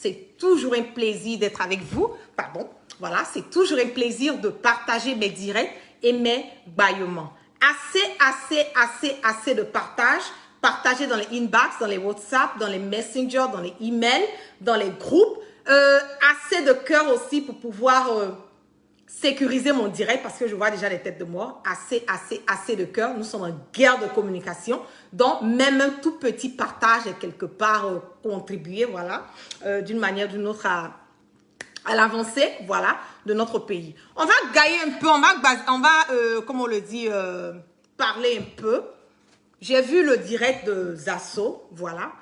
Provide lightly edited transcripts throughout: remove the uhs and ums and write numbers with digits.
C'est toujours un plaisir d'être avec vous. Pardon. Voilà, c'est toujours un plaisir de partager mes directs et mes bâillements. Assez de partage. Partagez dans les inbox, dans les WhatsApp, dans les messengers, dans les emails, dans les groupes. Assez de cœur aussi pour pouvoir sécuriser mon direct parce que je vois déjà les têtes de mort. Assez de cœur. Nous sommes en guerre de communication. Donc, même un tout petit partage est quelque part contribué, voilà, d'une manière ou d'une autre à l'avancée, voilà, de notre pays. On va gailler un peu, on va comme on le dit, parler un peu. J'ai vu le direct de Zasso, voilà,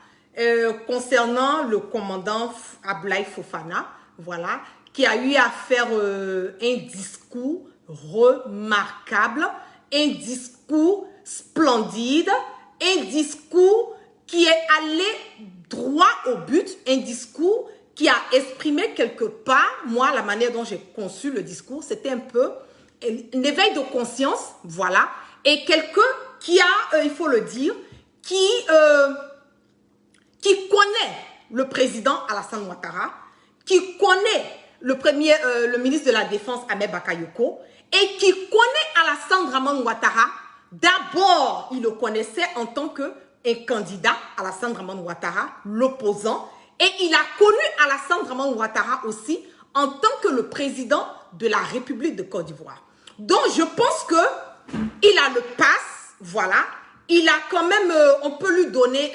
concernant le commandant Abdoulaye Fofana, voilà, qui a eu à faire un discours remarquable, un discours splendide, un discours qui est allé droit au but, un discours qui a exprimé quelque part, moi, la manière dont j'ai conçu le discours, c'était un peu un éveil de conscience, voilà, et quelqu'un qui a, il faut le dire, qui connaît le président Alassane Ouattara, qui connaît le ministre de la Défense Ahmed Bakayoko, et qui connaît Alassane Draman Ouattara. D'abord, il le connaissait en tant qu'un candidat, Alassane Draman Ouattara, l'opposant, et il a connu Alassane Draman Ouattara aussi en tant que le président de la République de Côte d'Ivoire. Donc, je pense qu'il a le pass, voilà. Il a quand même, on peut lui donner,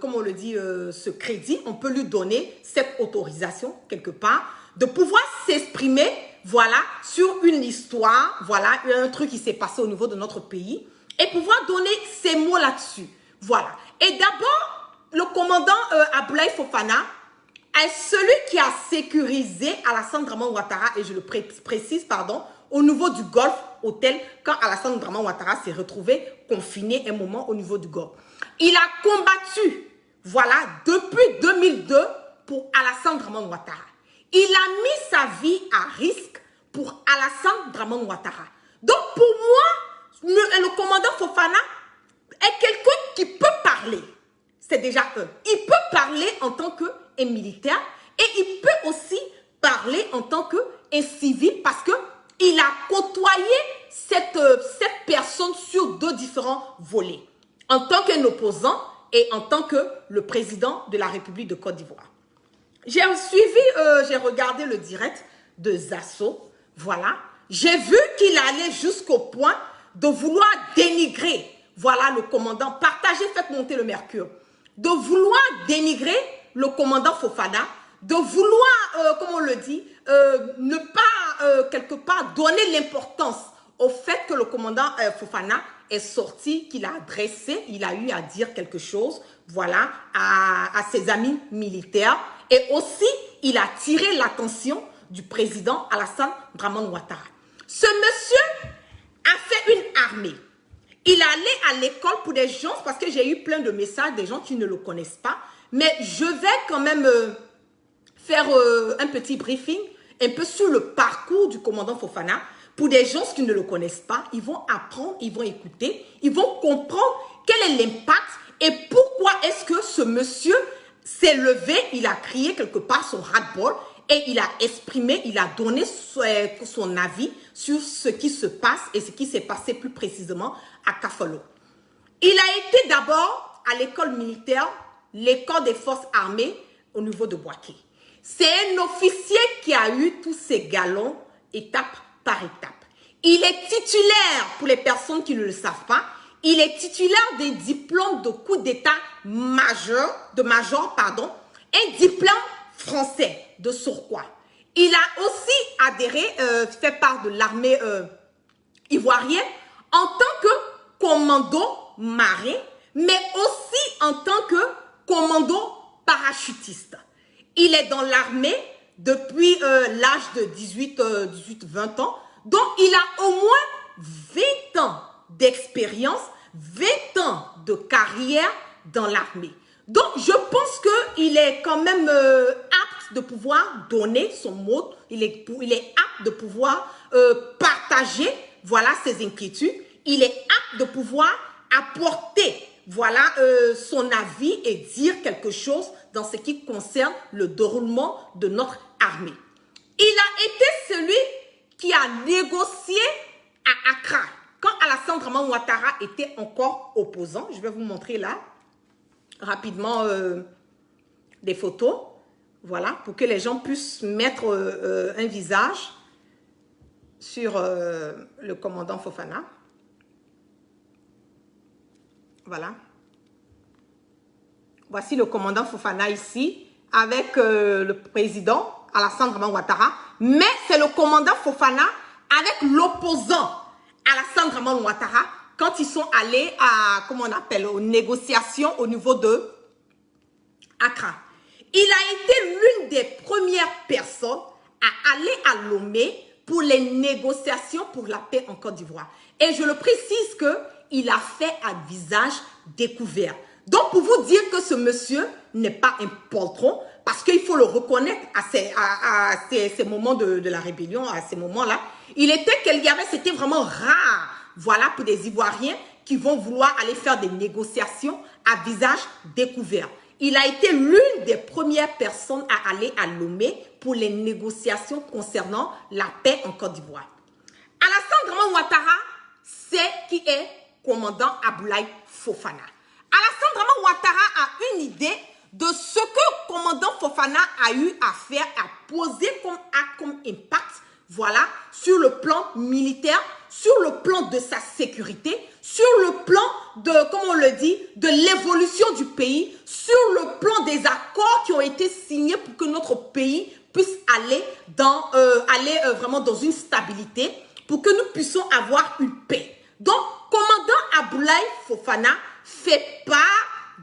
comme on le dit, ce crédit, on peut lui donner cette autorisation, quelque part, de pouvoir s'exprimer, voilà, sur une histoire, voilà, un truc qui s'est passé au niveau de notre pays, et pouvoir donner ses mots là-dessus, voilà. Et d'abord, le commandant Abdoulaye Fofana est celui qui a sécurisé Alassane Draman Ouattara, et je le précise, pardon, au niveau du Golf Hôtel, quand Alassane Draman Ouattara s'est retrouvé confiné un moment au niveau du Golf. Il a combattu, voilà, depuis 2002 pour Alassane Draman Ouattara. Il a mis sa vie à risque pour Alassane Draman Ouattara. Donc pour moi, le commandant Fofana est quelqu'un qui peut parler. C'est déjà eux. Il peut parler en tant qu'un militaire et il peut aussi parler en tant qu'un civil parce que il a côtoyé cette personne sur deux différents volets. En tant qu'un opposant et en tant que le président de la République de Côte d'Ivoire. J'ai regardé le direct de Zasso. Voilà. J'ai vu qu'il allait jusqu'au point de vouloir dénigrer, voilà, le commandant. Partagez, faites monter le mercure. De vouloir dénigrer le commandant Fofana, de vouloir, comme on le dit, ne pas, quelque part, donner l'importance au fait que le commandant Fofana est sorti, qu'il a adressé, il a eu à dire quelque chose, voilà, à ses amis militaires. Et aussi, il a tiré l'attention du président Alassane Draman Ouattara. Ce monsieur a fait une armée. Il allait à l'école pour des gens, parce que j'ai eu plein de messages des gens qui ne le connaissent pas, mais je vais quand même faire un petit briefing, un peu sur le parcours du commandant Fofana. Pour des gens qui ne le connaissent pas, ils vont apprendre, ils vont écouter, ils vont comprendre quel est l'impact et pourquoi est-ce que ce monsieur s'est levé, il a crié quelque part son ras-le-bol et il a exprimé, il a donné son avis sur ce qui se passe et ce qui s'est passé plus précisément à Kafalo. Il a été d'abord à l'école militaire, l'école des forces armées au niveau de Boaké. C'est un officier qui a eu tous ses galons étape par étape. Il est titulaire, pour les personnes qui ne le savent pas, il est titulaire des diplômes de coup d'état major, un diplôme français de surcroît. Il a aussi adhéré, fait part de l'armée ivoirienne en tant que commando marin, mais aussi en tant que commando parachutiste. Il est dans l'armée depuis l'âge de 18-20 ans, donc il a au moins 20 ans d'expérience, 20 ans de carrière dans l'armée. Donc, je pense qu'il est quand même apte de pouvoir donner son mot, il est apte de pouvoir partager, voilà, ses inquiétudes, il est apte de pouvoir apporter, voilà, son avis et dire quelque chose dans ce qui concerne le déroulement de notre armée. Il a été celui qui a négocié à Accra, quand Alassane Dramane Ouattara était encore opposant. Je vais vous montrer là, rapidement, des photos. Voilà, pour que les gens puissent mettre un visage sur le commandant Fofana. Voilà. Voici le commandant Fofana ici, avec le président Alassane Dramane Ouattara. Mais c'est le commandant Fofana avec l'opposant Alassane Dramane Ouattara quand ils sont allés à, comment on appelle, aux négociations au niveau de Accra. Il a été l'une des premières personnes à aller à Lomé pour les négociations pour la paix en Côte d'Ivoire. Et je le précise qu'il a fait à visage découvert. Donc, pour vous dire que ce monsieur n'est pas un poltron, parce qu'il faut le reconnaître à ces moments de la rébellion, à ces moments-là, c'était vraiment rare, voilà, pour des Ivoiriens qui vont vouloir aller faire des négociations à visage découvert. Il a été l'une des premières personnes à aller à Lomé pour les négociations concernant la paix en Côte d'Ivoire. Alassane Dramane Ouattara, c'est qui est commandant Abdoulaye Fofana. Alassane Dramane Ouattara a une idée de ce que commandant Fofana a eu à faire, à poser comme acte, comme impact, voilà, sur le plan militaire, sur le plan de sa sécurité, sur le plan de, comme on le dit, de l'évolution du pays, sur le plan des accords qui ont été signés pour que notre pays puisse aller vraiment dans une stabilité, pour que nous puissions avoir une paix. Donc, commandant Abdoulaye Fofana fait part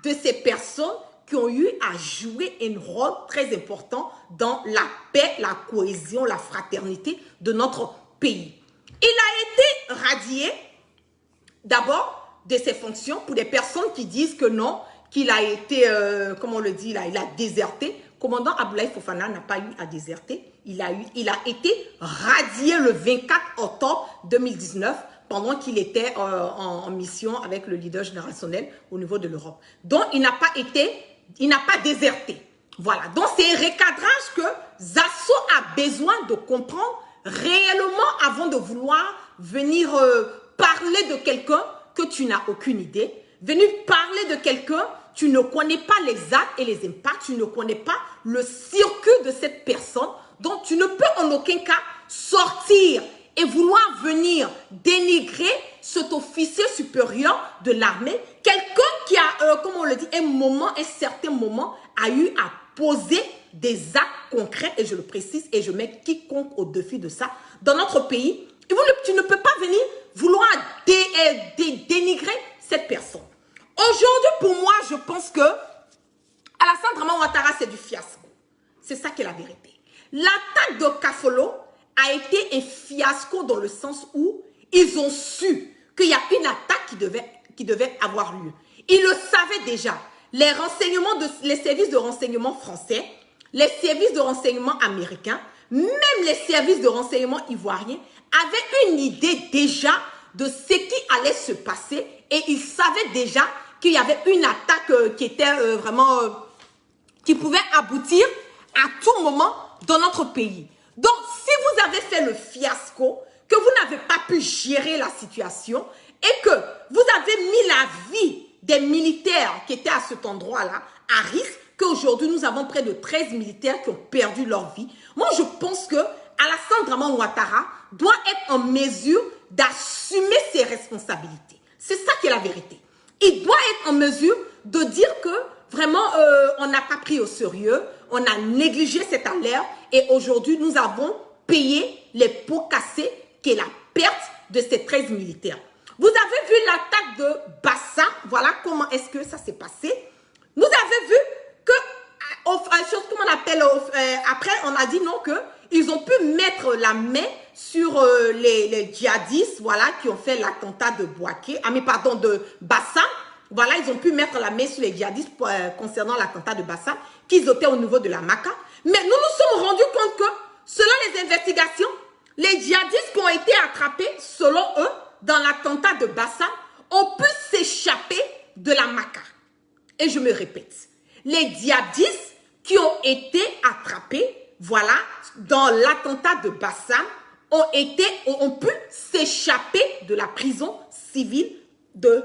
de ces personnes qui ont eu à jouer un rôle très important dans la paix, la cohésion, la fraternité de notre pays. Il a été radié d'abord de ses fonctions pour des personnes qui disent que non, qu'il a été, comme on le dit là, il a déserté. Commandant Abdoulaye Fofana n'a pas eu à déserter. Il a été radié le 24 octobre 2019 pendant qu'il était en mission avec le leader générationnel au niveau de l'Europe. Donc, il n'a pas déserté. Voilà. Donc, c'est un recadrage que Zasso a besoin de comprendre réellement avant de vouloir venir parler de quelqu'un que tu n'as aucune idée. Venir parler de quelqu'un, tu ne connais pas les actes et les impacts, tu ne connais pas le circuit de cette personne. Donc, tu ne peux en aucun cas sortir et vouloir venir dénigrer cet officier supérieur de l'armée, quelqu'un qui a, comme on le dit, un certain moment, a eu à poser des actes concrets, et je le précise, et je mets quiconque au défi de ça, dans notre pays. Et tu ne peux pas venir vouloir dénigrer cette personne. Aujourd'hui, pour moi, je pense que Alassane Dramane Ouattara, c'est du fiasco. C'est ça qui est la vérité. L'attaque de Kafolo a été un fiasco dans le sens où ils ont su qu'il y a une attaque qui devait avoir lieu. Ils le savaient déjà. Les services de renseignement français, les services de renseignement américains, même les services de renseignement ivoiriens avaient une idée déjà de ce qui allait se passer et ils savaient déjà qu'il y avait une attaque qui était qui pouvait aboutir à tout moment dans notre pays. Donc, si vous avez fait le fiasco, que vous n'avez pas pu gérer la situation et que vous avez mis la vie des militaires qui étaient à cet endroit-là à risque, qu'aujourd'hui nous avons près de 13 militaires qui ont perdu leur vie, moi je pense que Alassane Dramane Ouattara doit être en mesure d'assumer ses responsabilités. C'est ça qui est la vérité. Il doit être en mesure de dire que vraiment on n'a pas pris au sérieux, on a négligé cette alerte et aujourd'hui nous avons payé les pots cassés qui est la perte de ces 13 militaires. Vous avez vu l'attaque de Bassa, voilà comment est-ce que ça s'est passé. Vous avez vu que, comment on appelle, après on a dit non qu'ils ont pu mettre la main sur les djihadistes, voilà, qui ont fait l'attentat de Bouaké, de Bassa. Voilà, ils ont pu mettre la main sur les djihadistes concernant l'attentat de Bassa, qu'ils étaient au niveau de la Maca. Mais nous nous sommes rendus compte que, selon les investigations, les djihadistes qui ont été attrapés, selon eux, dans l'attentat de Bassa, ont pu s'échapper de la Maca. Et je me répète, les djihadistes qui ont été attrapés, voilà, dans l'attentat de Bassam, ont pu s'échapper de la prison civile de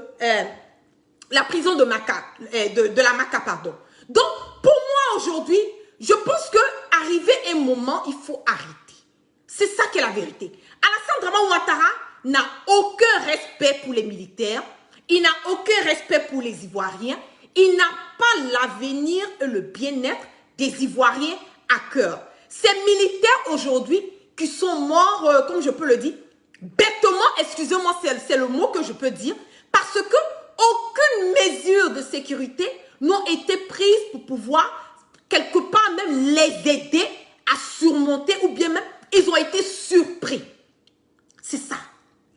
la prison de la Maca, pardon. Donc, pour moi aujourd'hui, je pense que arrivé un moment, il faut arrêter. C'est ça qui est la vérité. Alassane Draman Ouattara n'a aucun respect pour les militaires, il n'a aucun respect pour les Ivoiriens, il n'a pas l'avenir et le bien-être des Ivoiriens à cœur. Ces militaires aujourd'hui qui sont morts, comme je peux le dire, bêtement, excusez-moi, c'est le mot que je peux dire, parce que aucune mesure de sécurité n'ont été prises pour pouvoir, quelque part même, les aider à surmonter, ou bien même, ils ont été surpris. C'est ça.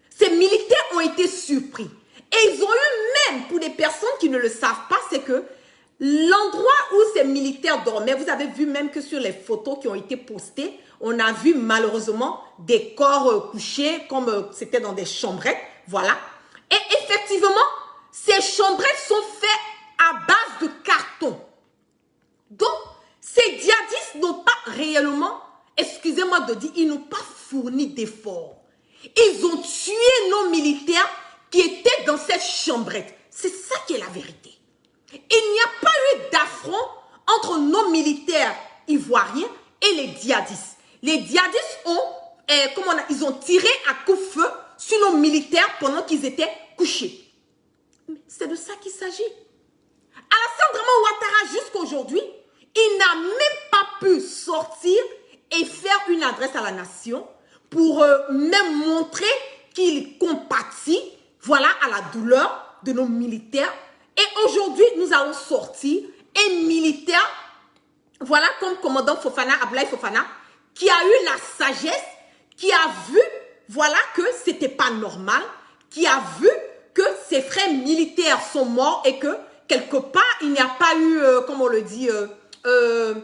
Ces militaires ont été surpris. Et ils ont eu même, pour des personnes qui ne le savent pas, c'est que l'endroit où ces militaires dormaient, vous avez vu même que sur les photos qui ont été postées, on a vu malheureusement des corps couchés comme c'était dans des chambrettes, voilà. Et effectivement, ces chambrettes sont faites à base de carton. Donc, ces djihadistes n'ont pas réellement, excusez-moi de dire, ils n'ont pas fourni d'efforts. Ils ont tué nos militaires qui étaient dans cette chambrette. C'est ça qui est la vérité. Il n'y a pas eu d'affront entre nos militaires ivoiriens et les djihadistes. Les djihadistes ils ont tiré à coups de feu sur nos militaires pendant qu'ils étaient couchés. Mais c'est de ça qu'il s'agit. Alassane Draman Ouattara, jusqu'à aujourd'hui, il n'a même pas pu sortir et faire une adresse à la nation pour même montrer qu'il compatit, voilà, à la douleur de nos militaires. Et aujourd'hui, nous allons sortir un militaire, voilà, comme commandant Fofana, Abdoulaye Fofana, qui a eu la sagesse, qui a vu, voilà, que c'était pas normal, qui a vu que ses frères militaires sont morts et que, quelque part, il n'y a pas eu, comme on le dit, même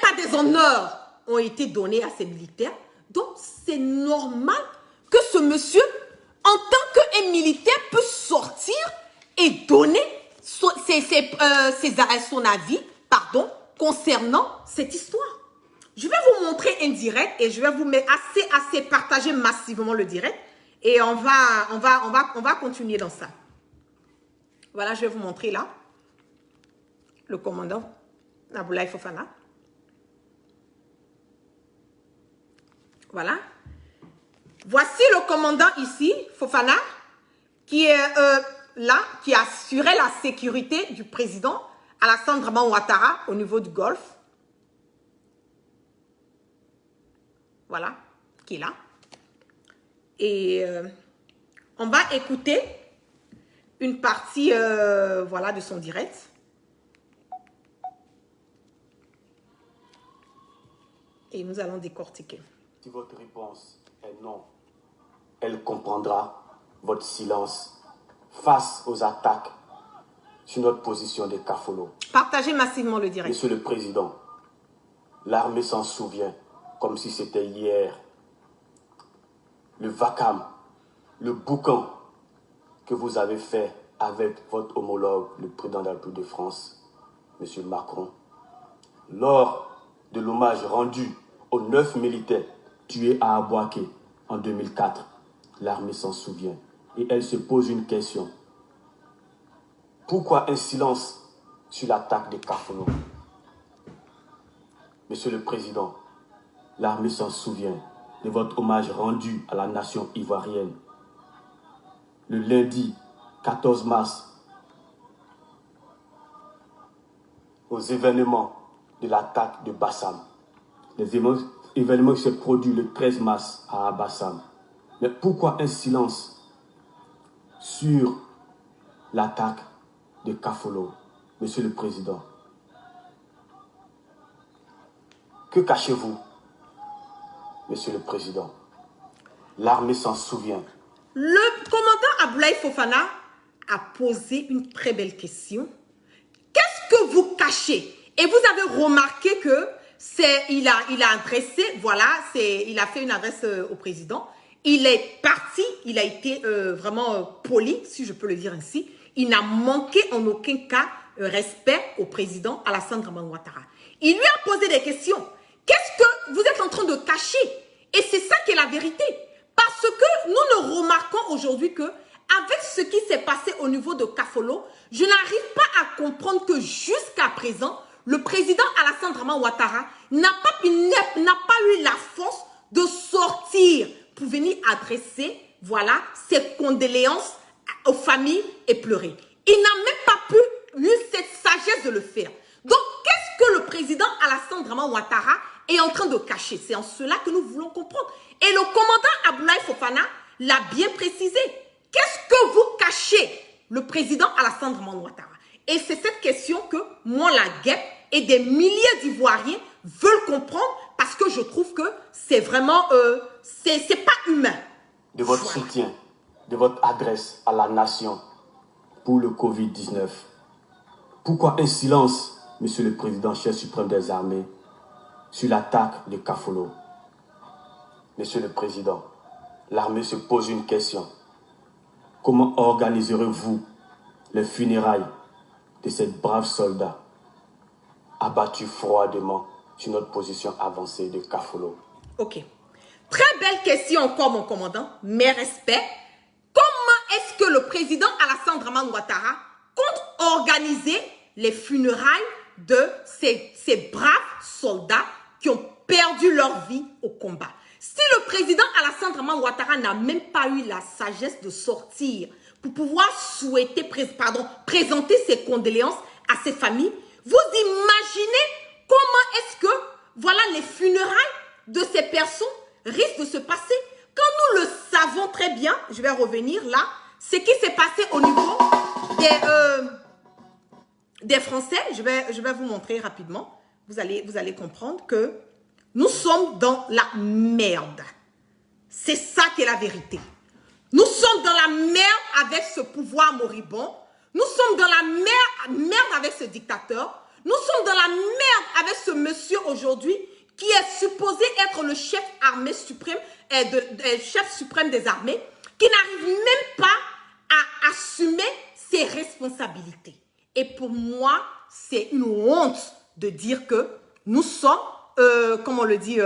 pas des honneurs ont été donnés à ces militaires. Donc, c'est normal que ce monsieur, en tant qu'un militaire, peut sortir et donner son avis, pardon, concernant cette histoire. Je vais vous montrer un direct et je vais vous mettre assez partager massivement le direct et on va continuer dans ça. Voilà, je vais vous montrer là le commandant Abdoulaye Fofana. Voilà. Voici le commandant ici, Fofana, qui est là, qui assurait la sécurité du président Alassane Draman Ouattara au niveau du Golfe. Voilà, qui est là. Et on va écouter une partie voilà, de son direct. Et nous allons décortiquer. Si votre réponse est non, elle comprendra votre silence face aux attaques sur notre position de Kafolo. Partagez massivement le direct. Monsieur le Président, l'armée s'en souvient comme si c'était hier. Le vacarme, le boucan que vous avez fait avec votre homologue, le président de la République de France, Monsieur Macron, lors de l'hommage rendu aux 9 militaires tués à Abouaké en 2004, l'armée s'en souvient. Et elle se pose une question. Pourquoi un silence sur l'attaque de Kafolo? Monsieur le Président, l'armée s'en souvient de votre hommage rendu à la nation ivoirienne. Le lundi 14 mars, aux événements de l'attaque de Bassam. Les événements qui se produisent le 13 mars à Bassam. Mais pourquoi un silence sur l'attaque de Kafolo, Monsieur le Président? Que cachez-vous, Monsieur le Président? L'armée s'en souvient. Le commandant Abdoulaye Fofana a posé une très belle question. Qu'est-ce que vous cachez? Et vous avez remarqué que il a adressé, voilà, il a fait une adresse au président. Il est parti, il a été vraiment poli, si je peux le dire ainsi. Il n'a manqué en aucun cas respect au président Alassane Draman Ouattara. Il lui a posé des questions. Qu'est-ce que vous êtes en train de cacher? Et c'est ça qui est la vérité. Parce que nous ne remarquons aujourd'hui que, avec ce qui s'est passé au niveau de Kafolo, je n'arrive pas à comprendre que jusqu'à présent, le président Alassane Draman Ouattara n'a pas eu la force de sortir pour venir adresser, voilà, ses condoléances aux familles et pleurer. Il n'a même pas eu cette sagesse de le faire. Donc, qu'est-ce que le président Alassane Draman Ouattara est en train de cacher? C'est en cela que nous voulons comprendre. Et le commandant Abdoulaye Fofana l'a bien précisé. Qu'est-ce que vous cachez, le président Alassane Draman Ouattara? Et c'est cette question que moi, la guêpe et des milliers d'Ivoiriens veulent comprendre parce que je trouve que c'est vraiment, c'est pas humain. De votre soutien, de votre adresse à la nation pour le Covid-19. Pourquoi un silence, Monsieur le Président, chef suprême des armées, sur l'attaque de Kafolo? Monsieur le Président, l'armée se pose une question. Comment organiserez-vous les funérailles de ces braves soldats abattus froidement sur notre position avancée de Kafolo? Ok. Très belle question encore, mon commandant. Mes respects. Comment est-ce que le président Alassane Draman Ouattara compte organiser les funérailles de ces braves soldats qui ont perdu leur vie au combat? Si le président Alassane Draman Ouattara n'a même pas eu la sagesse de sortir pour pouvoir présenter ses condoléances à ses familles, vous imaginez comment est-ce que, voilà, les funérailles de ces personnes risquent de se passer? Quand nous le savons très bien, je vais revenir là, ce qui s'est passé au niveau des Français, je vais vous montrer rapidement, vous allez comprendre que nous sommes dans la merde. C'est ça qui est la vérité. Nous sommes dans la merde avec ce pouvoir moribond. Nous sommes dans la merde avec ce dictateur. Nous sommes dans la merde avec ce monsieur aujourd'hui qui est supposé être le chef armée suprême, chef suprême des armées, qui n'arrive même pas à assumer ses responsabilités. Et pour moi, c'est une honte de dire que nous sommes, comme on le dit,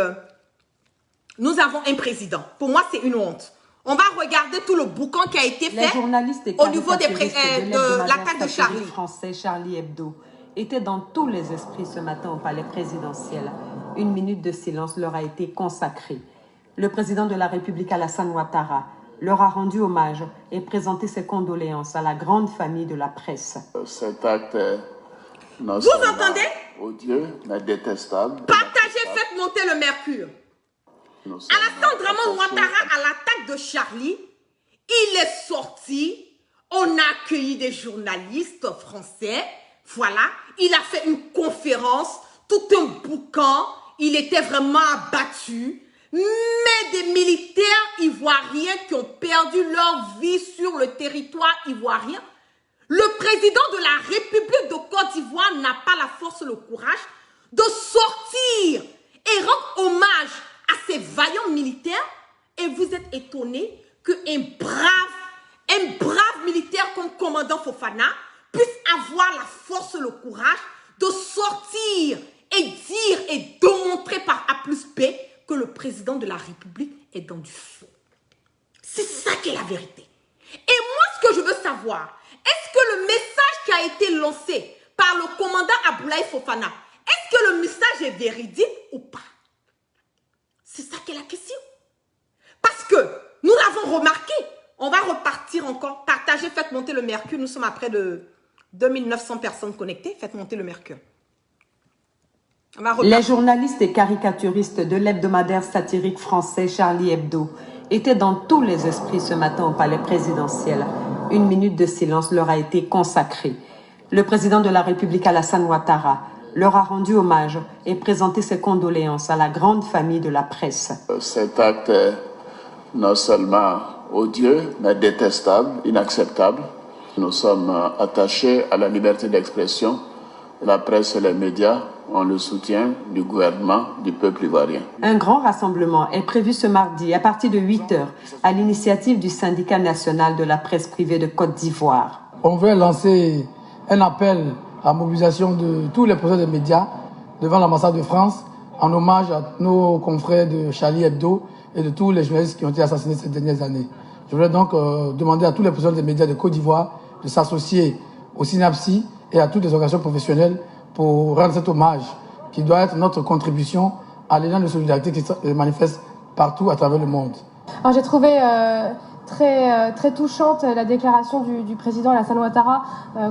nous avons un président. Pour moi, c'est une honte. On va regarder tout le boucan qui a été fait au niveau de l'attaque de Charlie. Français Charlie Hebdo était dans tous les esprits ce matin au palais présidentiel. Une minute de silence leur a été consacrée. Le président de la République, Alassane Ouattara, leur a rendu hommage et présenté ses condoléances à la grande famille de la presse. Cet acte est non vous entendez? Odieux, mais détestable. Partagez, faites monter le mercure. Alassane Draman Ouattara, à l'attaque de Charlie, il est sorti, on a accueilli des journalistes français, voilà, il a fait une conférence, tout un boucan, il était vraiment abattu, mais des militaires ivoiriens qui ont perdu leur vie sur le territoire ivoirien, le président de la République de Côte d'Ivoire n'a pas la force, le courage de sortir et rendre hommage à ces vaillants militaires, et vous êtes étonnés qu'un brave militaire comme commandant Fofana puisse avoir la force, le courage de sortir et dire et démontrer par A plus B que le président de la République est dans du faux. C'est ça qui est la vérité. Et moi, ce que je veux savoir, est-ce que le message qui a été lancé par le commandant Abdoulaye Fofana, est-ce que le message est véridique ou pas? C'est ça qui est la question. Parce que nous l'avons remarqué. On va repartir encore. Partagez, faites monter le mercure. Nous sommes à près de 2900 personnes connectées. Faites monter le mercure. Les journalistes et caricaturistes de l'hebdomadaire satirique français Charlie Hebdo étaient dans tous les esprits ce matin au palais présidentiel. Une minute de silence leur a été consacrée. Le président de la République, Alassane Ouattara, leur a rendu hommage et présenté ses condoléances à la grande famille de la presse. Cet acte est non seulement odieux, mais détestable, inacceptable. Nous sommes attachés à la liberté d'expression. La presse et les médias ont le soutien du gouvernement, du peuple ivoirien. Un grand rassemblement est prévu ce mardi à partir de 8 h à l'initiative du syndicat national de la presse privée de Côte d'Ivoire. On veut lancer un appel à la mobilisation de tous les professionnels des médias devant l'ambassade de France en hommage à nos confrères de Charlie Hebdo et de tous les journalistes qui ont été assassinés ces dernières années. Je voudrais donc demander à tous les présidents des médias de Côte d'Ivoire de s'associer au SYNAPSI et à toutes les organisations professionnelles pour rendre cet hommage qui doit être notre contribution à l'élan de solidarité qui se manifeste partout à travers le monde. Alors j'ai trouvé très touchante la déclaration du président Alassane Ouattara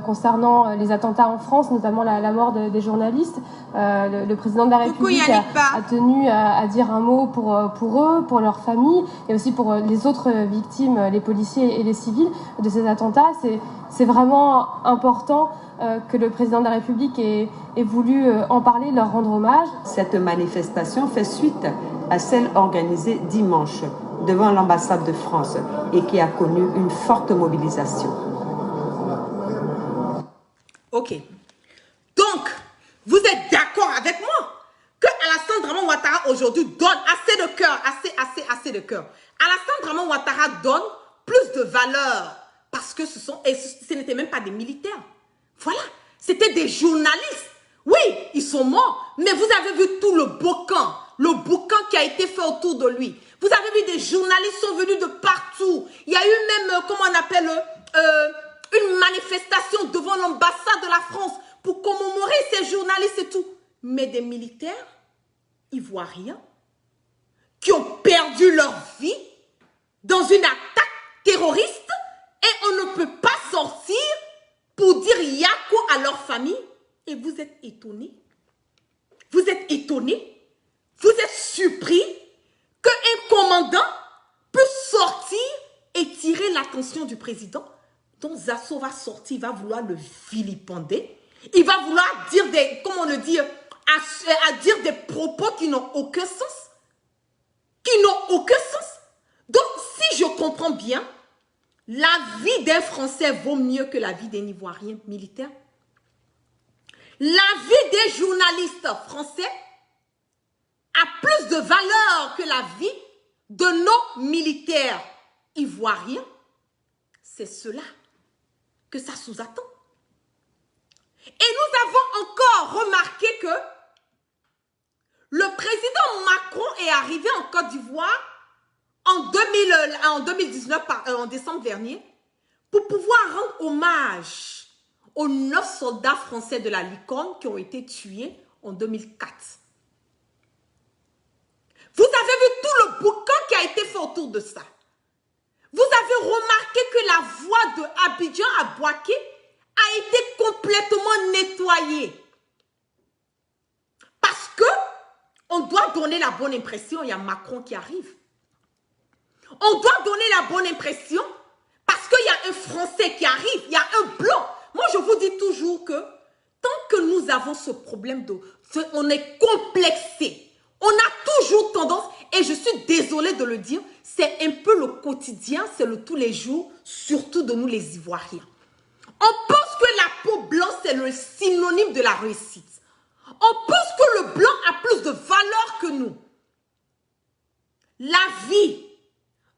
concernant les attentats en France, notamment la mort des journalistes. Le président de la République a tenu à dire un mot pour eux, pour leurs familles, et aussi pour les autres victimes, les policiers et les civils de ces attentats. C'est vraiment important que le président de la République ait voulu en parler, leur rendre hommage. Cette manifestation fait suite à celle organisée dimanche devant l'ambassade de France et qui a connu une forte mobilisation. Ok. Donc, vous êtes d'accord avec moi que Alassane Dramane Ouattara aujourd'hui donne assez de cœur, assez de cœur. Alassane Dramane Ouattara donne plus de valeur parce que ce n'étaient même pas des militaires. Voilà, c'était des journalistes. Oui, ils sont morts, mais vous avez vu tout le boucan qui a été fait autour de lui. Vous avez vu des journalistes sont venus de partout. Il y a eu même, comment on appelle, une manifestation devant l'ambassade de la France pour commémorer ces journalistes et tout. Mais des militaires ivoiriens qui ont perdu leur vie dans une attaque terroriste et on ne peut pas sortir pour dire yako à leur famille. Et vous êtes étonnés? Vous êtes étonnés? Vous êtes surpris qu'un commandant puisse sortir et tirer l'attention du président? Donc Zasso va sortir, il va vouloir le vilipender. Il va vouloir dire des, comment on le dit, à dire des propos qui n'ont aucun sens. Qui n'ont aucun sens. Donc si je comprends bien, la vie d'un Français vaut mieux que la vie d'un Ivoirien militaire. La vie des journalistes français a plus de valeur que la vie de nos militaires ivoiriens. C'est cela que ça sous-attend. Et nous avons encore remarqué que le président Macron est arrivé en Côte d'Ivoire en 2019, en décembre dernier, pour pouvoir rendre hommage aux 9 soldats français de la Licorne qui ont été tués en 2004. Vous avez vu tout le boucan qui a été fait autour de ça. Vous avez remarqué que la voie de Abidjan à Bouaké a été complètement nettoyée. Parce que on doit donner la bonne impression, il y a Macron qui arrive. On doit donner la bonne impression parce qu'il y a un Français qui arrive, il y a un blanc. Moi, je vous dis toujours que tant que nous avons ce problème on est complexé. On a toujours tendance, et je suis désolée de le dire, c'est un peu le quotidien, c'est le tous les jours, surtout de nous les Ivoiriens. On pense que la peau blanche, c'est le synonyme de la réussite. On pense que le blanc a plus de valeur que nous. La vie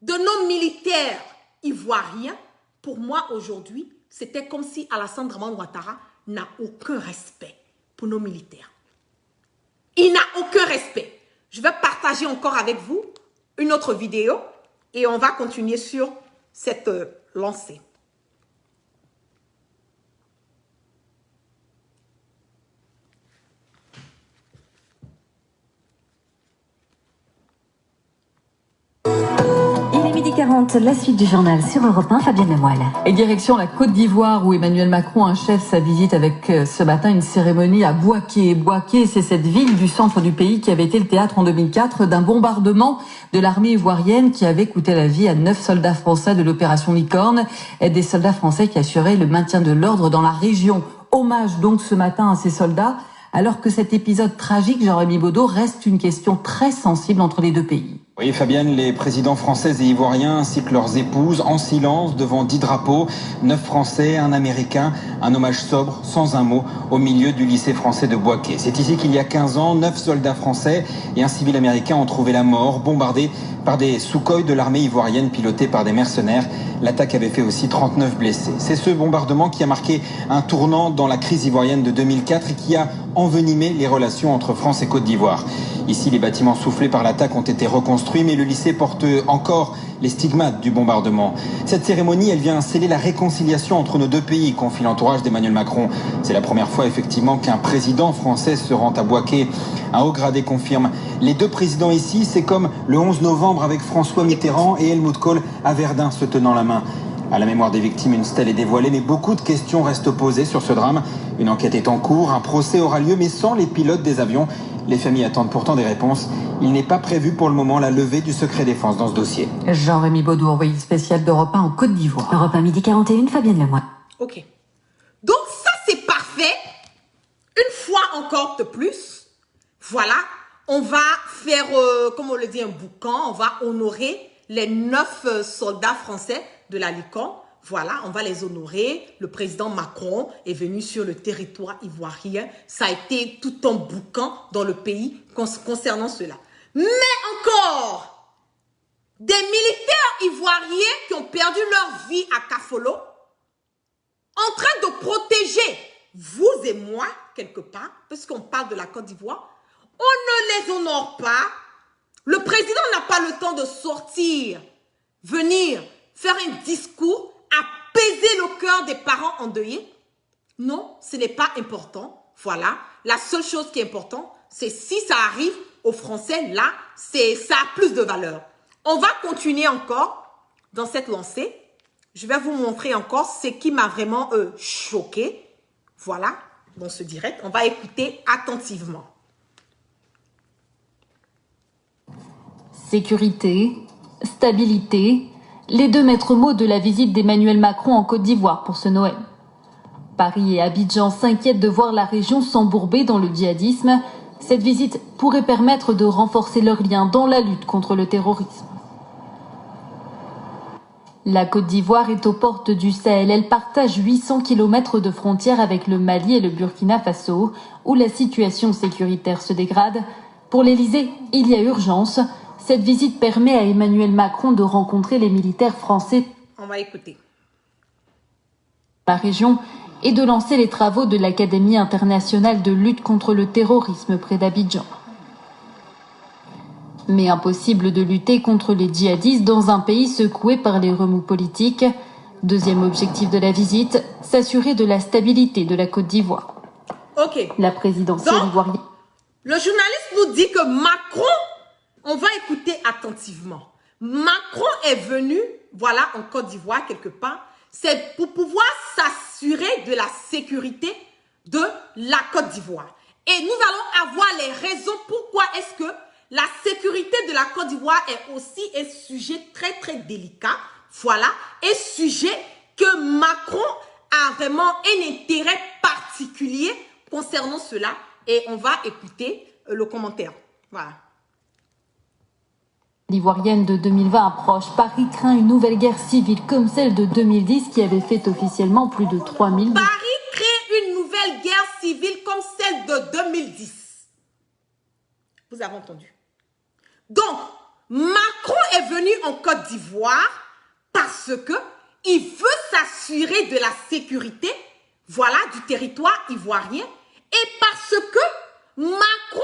de nos militaires ivoiriens, pour moi aujourd'hui, c'était comme si Alassane Dramane Ouattara n'a aucun respect pour nos militaires. Il n'a aucun respect. Je vais partager encore avec vous une autre vidéo et on va continuer sur cette lancée. Midi 40, la suite du journal sur Europe 1, Fabienne Lemoyle. Et direction la Côte d'Ivoire où Emmanuel Macron achève sa visite avec ce matin une cérémonie à Bouaké. Bouaké, c'est cette ville du centre du pays qui avait été le théâtre en 2004 d'un bombardement de l'armée ivoirienne qui avait coûté la vie à 9 soldats français de l'opération Licorne, et des soldats français qui assuraient le maintien de l'ordre dans la région. Hommage donc ce matin à ces soldats, alors que cet épisode tragique, Jean-Rémy Baudot, reste une question très sensible entre les deux pays. Oui, Fabienne, les présidents français et ivoiriens ainsi que leurs épouses en silence devant 10 drapeaux, 9 Français, un Américain, un hommage sobre, sans un mot, au milieu du lycée français de Bouaké. C'est ici qu'il y a 15 ans, 9 soldats français et un civil américain ont trouvé la mort, bombardés par des Sukhoi de l'armée ivoirienne pilotés par des mercenaires. L'attaque avait fait aussi 39 blessés. C'est ce bombardement qui a marqué un tournant dans la crise ivoirienne de 2004 et qui a envenimer les relations entre France et Côte d'Ivoire. Ici, les bâtiments soufflés par l'attaque ont été reconstruits, mais le lycée porte encore les stigmates du bombardement. Cette cérémonie, elle vient sceller la réconciliation entre nos deux pays, confie l'entourage d'Emmanuel Macron. C'est la première fois, effectivement, qu'un président français se rend à Bouaké. Un haut gradé confirme. Les deux présidents ici, c'est comme le 11 novembre avec François Mitterrand et Helmut Kohl à Verdun se tenant la main. À la mémoire des victimes, une stèle est dévoilée, mais beaucoup de questions restent posées sur ce drame. Une enquête est en cours, un procès aura lieu, mais sans les pilotes des avions. Les familles attendent pourtant des réponses. Il n'est pas prévu pour le moment la levée du secret défense dans ce dossier. Jean-Rémy Baudou, envoyé spécial d'Europe 1 en Côte d'Ivoire. Europe 1 midi 41, Fabienne Lemoine. Ok. Donc ça, c'est parfait. Une fois encore de plus, voilà, on va faire, comme on le dit, un boucan. On va honorer les 9 soldats français de la Licorne. Voilà, on va les honorer. Le président Macron est venu sur le territoire ivoirien. Ça a été tout un boucan dans le pays concernant cela. Mais encore, des militaires ivoiriens qui ont perdu leur vie à Kafolo, en train de protéger vous et moi, quelque part, parce qu'on parle de la Côte d'Ivoire, on ne les honore pas. Le président n'a pas le temps de sortir, venir, faire un discours, apaiser le cœur des parents endeuillés. Non, ce n'est pas important. Voilà, la seule chose qui est importante, c'est si ça arrive aux Français, là, ça a plus de valeur. On va continuer encore dans cette lancée. Je vais vous montrer encore ce qui m'a vraiment choqué. Voilà, dans ce direct, on va écouter attentivement. Sécurité, stabilité, les deux maîtres mots de la visite d'Emmanuel Macron en Côte d'Ivoire pour ce Noël. Paris et Abidjan s'inquiètent de voir la région s'embourber dans le djihadisme. Cette visite pourrait permettre de renforcer leurs liens dans la lutte contre le terrorisme. La Côte d'Ivoire est aux portes du Sahel. Elle partage 800 km de frontière avec le Mali et le Burkina Faso, où la situation sécuritaire se dégrade. Pour l'Élysée, il y a urgence. Cette visite permet à Emmanuel Macron de rencontrer les militaires français. On va écouter. La région et de lancer les travaux de l'Académie internationale de lutte contre le terrorisme près d'Abidjan. Mais impossible de lutter contre les djihadistes dans un pays secoué par les remous politiques. Deuxième objectif de la visite, s'assurer de la stabilité de la Côte d'Ivoire. Ok. La présidentielle ivoirienne. Le journaliste nous dit que Macron, on va écouter attentivement. Macron est venu, voilà, en Côte d'Ivoire quelque part, c'est pour pouvoir s'assurer de la sécurité de la Côte d'Ivoire. Et nous allons avoir les raisons pourquoi est-ce que la sécurité de la Côte d'Ivoire est aussi un sujet très très délicat. Voilà, un sujet que Macron a vraiment un intérêt particulier concernant cela. Et on va écouter le commentaire. Voilà. L'Ivoirienne de 2020 approche. Paris craint une nouvelle guerre civile comme celle de 2010 qui avait fait officiellement plus de 3000... Paris crée une nouvelle guerre civile comme celle de 2010. Vous avez entendu. Donc, Macron est venu en Côte d'Ivoire parce que il veut s'assurer de la sécurité, voilà, du territoire ivoirien, et parce que Macron,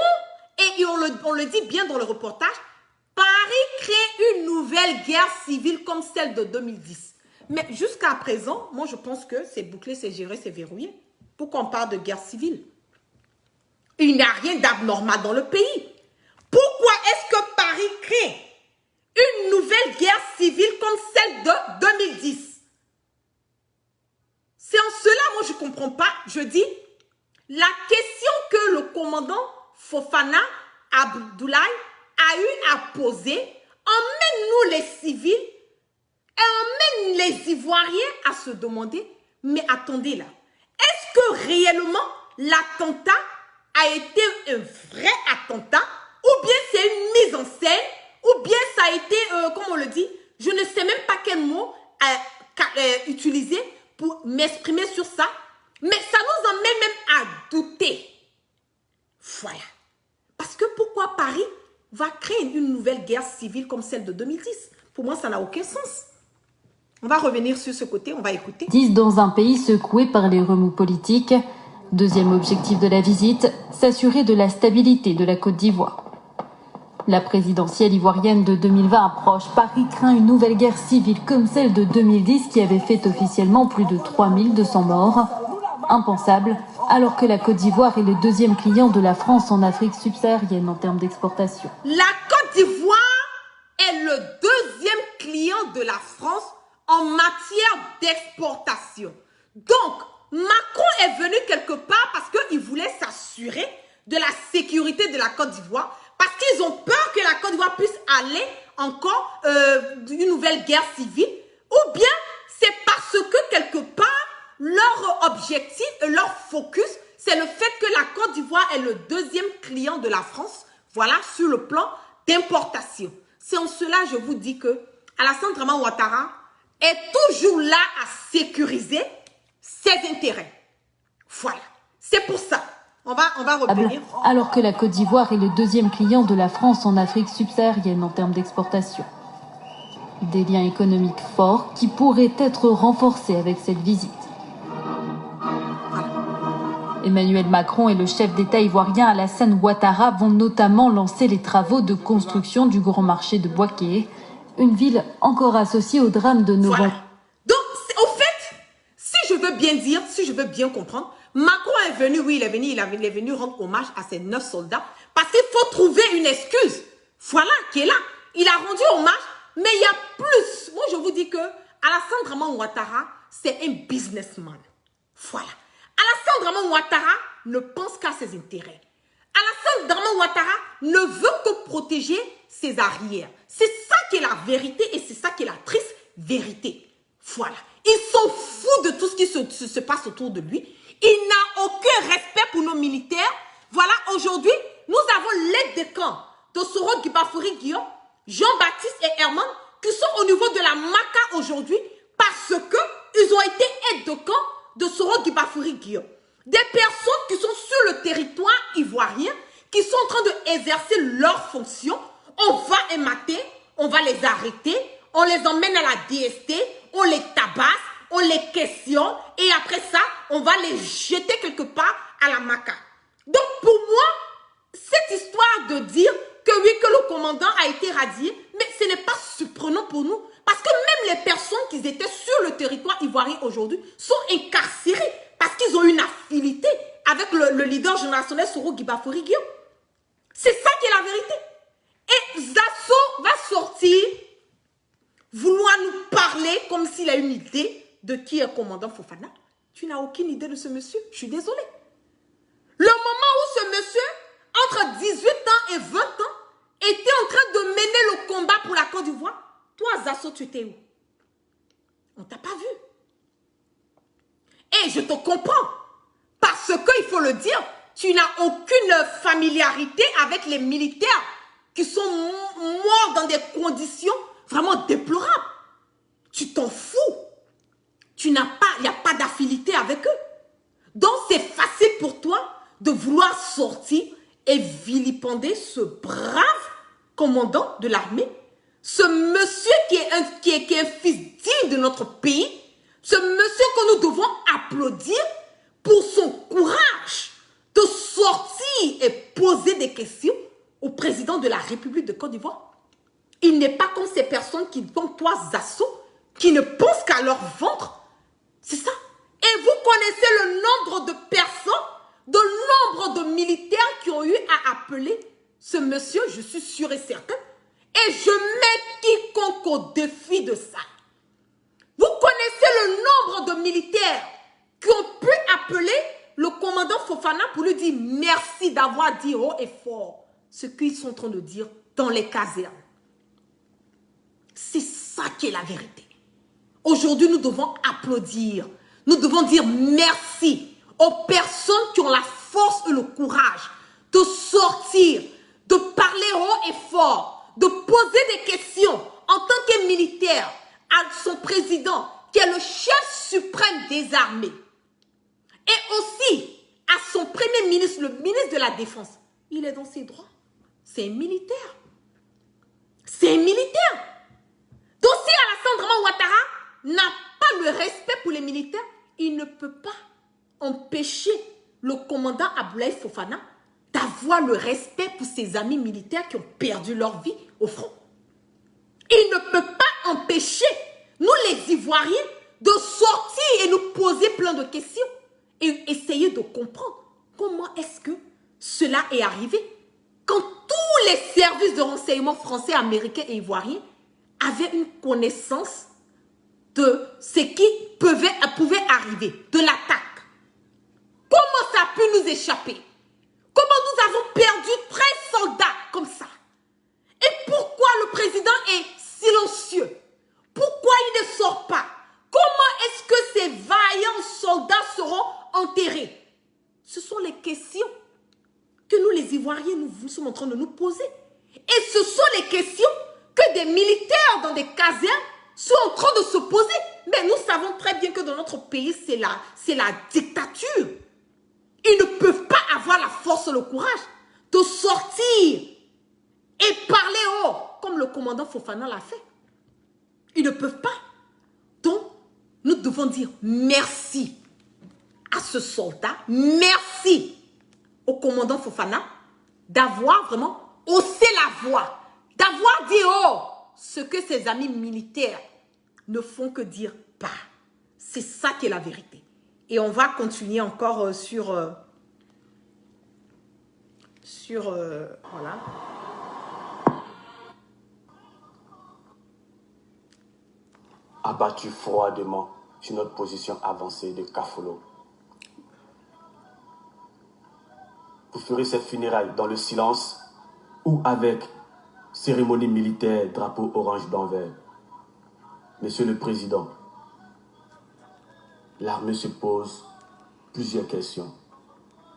et on le dit bien dans le reportage, Paris crée une nouvelle guerre civile comme celle de 2010. Mais jusqu'à présent, moi je pense que c'est bouclé, c'est géré, c'est verrouillé. Pourquoi on parle de guerre civile? Il n'y a rien d'abnormal dans le pays. Pourquoi est-ce que Paris crée une nouvelle guerre civile comme celle de 2010? C'est en cela, moi je ne comprends pas. Je dis, la question que le commandant Fofana Abdoulaye a eu à poser, emmène-nous les civils et emmène les Ivoiriens à se demander, mais attendez là, est-ce que réellement l'attentat a été un vrai attentat ou bien c'est une mise en scène ou bien ça a été, comme on le dit, je ne sais même pas quel mot utiliser pour m'exprimer sur ça, mais ça nous emmène même à douter. Voilà. Parce que pourquoi Paris va créer une nouvelle guerre civile comme celle de 2010? Pour moi, ça n'a aucun sens. On va revenir sur ce côté, on va écouter. Dans un pays secoué par les remous politiques, Deuxième objectif de la visite, s'assurer de la stabilité de la Côte d'Ivoire. La présidentielle ivoirienne de 2020 approche. Paris craint une nouvelle guerre civile comme celle de 2010 qui avait fait officiellement plus de 3200 morts. Impensable, alors que la Côte d'Ivoire est le deuxième client de la France en Afrique subsaharienne en termes d'exportation. La Côte d'Ivoire est le deuxième client de la France en matière d'exportation. Donc, Macron est venu quelque part parce qu'il voulait s'assurer de la sécurité de la Côte d'Ivoire, parce qu'ils ont peur que la Côte d'Ivoire puisse aller encore d'une nouvelle guerre civile, ou bien c'est parce que quelque part, leur objectif, leur focus, c'est le fait que la Côte d'Ivoire est le deuxième client de la France, voilà, sur le plan d'importation. C'est en cela, je vous dis que Alassane Dramane Ouattara est toujours là à sécuriser ses intérêts. Voilà, c'est pour ça. On va revenir. Alors que la Côte d'Ivoire est le deuxième client de la France en Afrique subsaharienne en termes d'exportation. Des liens économiques forts qui pourraient être renforcés avec cette visite. Emmanuel Macron et le chef d'État ivoirien Alassane Ouattara vont notamment lancer les travaux de construction du grand marché de Bouaké, une ville encore associée au drame de novembre. Voilà. Donc, au fait, si je veux bien dire, si je veux bien comprendre, Macron est venu, oui, il est venu rendre hommage à ses 9 soldats parce qu'il faut trouver une excuse. Voilà, qui est là. Il a rendu hommage, mais il y a plus. Moi, je vous dis que Alassane Dramane Ouattara, c'est un businessman. Voilà. Alassane Dramane Ouattara ne pense qu'à ses intérêts. Alassane Dramane Ouattara ne veut que protéger ses arrières. C'est ça qui est la vérité et c'est ça qui est la triste vérité. Voilà. Ils sont fous de tout ce qui se passe autour de lui. Il n'a aucun respect pour nos militaires. Voilà, aujourd'hui, nous avons l'aide des camps de Soro Guibafoury Guillaume, Jean-Baptiste et Herman qui sont au niveau de la MACA aujourd'hui parce qu'ils ont été aides de camp de Soro Guibafoury Guillaume. Des personnes qui sont sur le territoire ivoirien, qui sont en train d'exercer leurs fonctions. On va émater, on va les arrêter, on les emmène à la DST, on les tabasse, on les questionne et après ça, on va les jeter quelque part à la MACA. Donc pour moi, cette histoire de dire que oui, que le commandant a été radié, mais ce n'est pas surprenant pour nous. Parce que même les personnes qui étaient sur le territoire ivoirien aujourd'hui sont incarcérées parce qu'ils ont une affinité avec le leader générationnel Soro Guibafoury Guillaume. C'est ça qui est la vérité. Et Zasso va sortir, vouloir nous parler comme s'il a une idée de qui est commandant Fofana. Tu n'as aucune idée de ce monsieur. Je suis désolée. Le moment où ce monsieur, entre 18 ans et 20 ans, était en train de mener le combat pour la Côte d'Ivoire, toi, Zasso, tu étais où? On t'a pas vu. Et je te comprends. Parce que, il faut le dire, tu n'as aucune familiarité avec les militaires qui sont morts dans des conditions vraiment déplorables. Tu t'en fous. Il n'y a pas d'affinité avec eux. Donc, c'est facile pour toi de vouloir sortir et vilipender ce brave commandant de l'armée. Ce monsieur qui est un fils digne de notre pays, ce monsieur que nous devons applaudir pour son courage de sortir et poser des questions au président de la République de Côte d'Ivoire. Il n'est pas comme ces personnes qui, comme toi, Zasso, qui ne pensent qu'à leur ventre. C'est ça. Et vous connaissez le nombre de personnes, le nombre de militaires qui ont eu à appeler ce monsieur, je suis sûre et certaine. Et je mets quiconque au défi de ça. Vous connaissez le nombre de militaires qui ont pu appeler le commandant Fofana pour lui dire merci d'avoir dit haut et fort ce qu'ils sont en train de dire dans les casernes. C'est ça qui est la vérité. Aujourd'hui, nous devons applaudir. Nous devons dire merci aux personnes qui ont la force et le courage de sortir, de parler haut et fort, de poser des questions en tant que militaire à son président, qui est le chef suprême des armées. Et aussi à son premier ministre, le ministre de la Défense. Il est dans ses droits. C'est un militaire. C'est un militaire. Donc si Alassane Dramane Ouattara n'a pas le respect pour les militaires, il ne peut pas empêcher le commandant Abdoulaye Fofana d'avoir le respect pour ses amis militaires qui ont perdu leur vie au front. Il ne peut pas empêcher, nous les Ivoiriens, de sortir et nous poser plein de questions et essayer de comprendre comment est-ce que cela est arrivé quand tous les services de renseignement français, américains et ivoiriens avaient une connaissance de ce qui pouvait arriver, de l'attaque. Comment ça a pu nous échapper? Comment nous avons perdu 13 soldats comme ça? Et pourquoi le président est silencieux? Pourquoi il ne sort pas? Comment est-ce que ces vaillants soldats seront enterrés? Ce sont les questions que nous les Ivoiriens, nous sommes en train de nous poser. Et ce sont les questions que des militaires dans des casernes sont en train de se poser. Mais nous savons très bien que dans notre pays, c'est la dictature. Ils ne peuvent pas avoir la force et le courage de sortir et parler haut, comme le commandant Fofana l'a fait. Ils ne peuvent pas. Donc, nous devons dire merci à ce soldat, merci au commandant Fofana d'avoir vraiment haussé la voix, d'avoir dit oh, ce que ses amis militaires ne font que dire pas. C'est ça qui est la vérité. Et on va continuer encore voilà. Abattu froidement sur notre position avancée de Kafolo. Vous ferez cette funéraille dans le silence ou avec cérémonie militaire, drapeau orange blanc vert. Monsieur le Président, l'armée se pose plusieurs questions.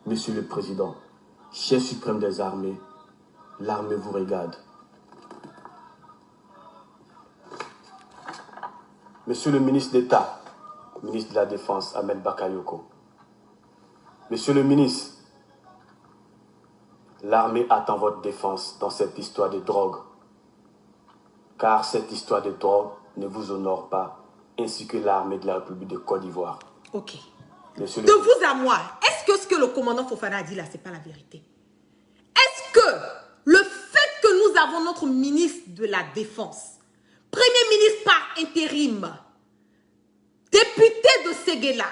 Monsieur le Président, chef suprême des armées, l'armée vous regarde. Monsieur le ministre d'État, ministre de la Défense, Ahmed Bakayoko. Monsieur le ministre, l'armée attend votre défense dans cette histoire de drogue. Car cette histoire de drogue ne vous honore pas, ainsi que l'armée de la République de Côte d'Ivoire. Ok. Monsieur de vous à moi, est-ce que ce que le commandant Fofana a dit là, c'est pas la vérité? Est-ce que le fait que nous avons notre ministre de la Défense, Premier ministre par intérim, député de Séguéla,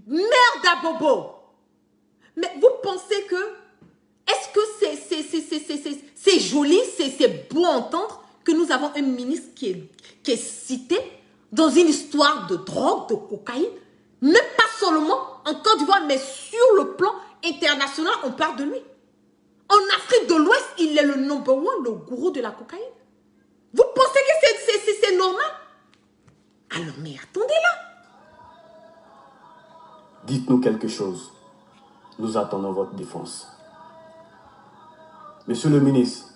maire d'Abobo, mais vous pensez que, est-ce que c'est joli, c'est beau à entendre que nous avons un ministre qui est cité dans une histoire de drogue, de cocaïne, même pas seulement en Côte d'Ivoire, mais sur le plan international, on parle de lui. En Afrique de l'Ouest, il est le number one, le gourou de la cocaïne. Vous pensez que c'est normal? Alors, mais attendez là. Dites-nous quelque chose. Nous attendons votre défense. Monsieur le ministre,